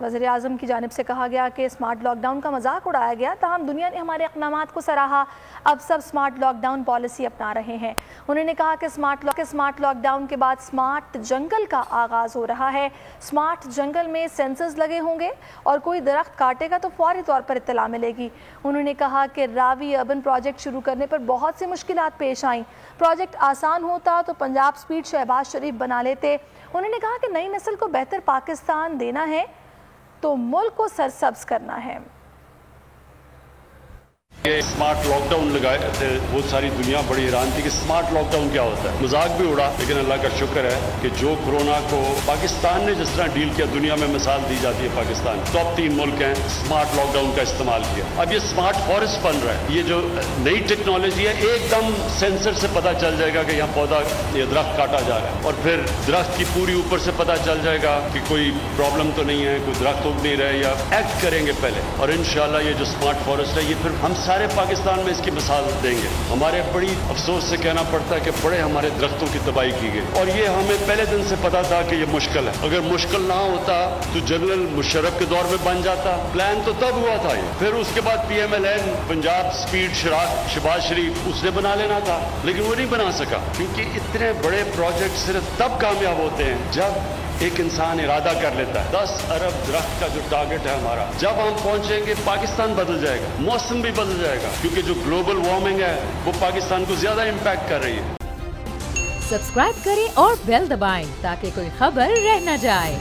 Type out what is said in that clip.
وزیر اعظم کی جانب سے کہا گیا کہ اسمارٹ لاک ڈاؤن کا مذاق اڑایا گیا، تاہم دنیا نے ہمارے اقدامات کو سراہا، اب سب اسمارٹ لاک ڈاؤن پالیسی اپنا رہے ہیں۔ انہوں نے کہا کہ اسمارٹ لاک ڈاؤن کے بعد اسمارٹ جنگل کا آغاز ہو رہا ہے۔ اسمارٹ جنگل میں سینسرز لگے ہوں گے اور کوئی درخت کاٹے گا تو فوری طور پر اطلاع ملے گی۔ انہوں نے کہا کہ راوی اربن پروجیکٹ شروع کرنے پر بہت سی مشکلات پیش آئیں، پروجیکٹ آسان ہوتا تو پنجاب سپیڈ شہباز شریف بنا لیتے۔ انہوں نے کہا کہ نئی نسل کو بہتر پاکستان دینا ہے تو ملک کو سرسبز کرنا ہے۔ یہ اسمارٹ لاک ڈاؤن لگائے تھے، بہت ساری دنیا بڑی حیران تھی کہ اسمارٹ لاک ڈاؤن کیا ہوتا ہے، مذاق بھی اڑا، لیکن اللہ کا شکر ہے کہ جو کورونا کو پاکستان نے جس طرح ڈیل کیا، دنیا میں مثال دی جاتی ہے پاکستان، ٹاپ 3 ملک ہیں اسمارٹ لاک ڈاؤن کا استعمال کیا۔ اب یہ اسمارٹ فارسٹ بن رہا ہے، یہ جو نئی ٹیکنالوجی ہے، ایک دم سینسر سے پتہ چل جائے گا کہ یہاں پودا یا درخت کاٹا جا رہا ہے، اور پھر درخت کی پوری اوپر سے پتہ چل جائے گا کہ کوئی پرابلم تو نہیں ہے، کوئی درخت اگ نہیں رہے، یا ایکٹ کریں گے پہلے، اور انشاءاللہ یہ جو اسمارٹ فارسٹ ہے یہ پھر ہم سارے پاکستان میں اس کی مثال دیں گے۔ ہمارے بڑی افسوس سے کہنا پڑتا ہے کہ بڑے ہمارے درختوں کی تباہی کی گئی، اور یہ ہمیں پہلے دن سے پتا تھا کہ یہ مشکل ہے۔ اگر مشکل نہ ہوتا تو جنرل مشرف کے دور میں بن جاتا، پلان تو تب ہوا تھا یہ، پھر اس کے بعد PMLN پنجاب سپیڈ شہباز شریف اس نے بنا لینا تھا، لیکن وہ نہیں بنا سکا، کیونکہ اتنے بڑے پروجیکٹ صرف تب کامیاب ہوتے ہیں جب ایک انسان ارادہ کر لیتا ہے۔ 10 ارب درخت کا جو ٹارگٹ ہے ہمارا، جب ہم پہنچیں گے پاکستان بدل جائے گا، موسم بھی بدل جائے گا، کیونکہ جو گلوبل وارمنگ ہے وہ پاکستان کو زیادہ امپیکٹ کر رہی ہے۔ سبسکرائب کریں اور بیل دبائیں تاکہ کوئی خبر رہ نہ جائے۔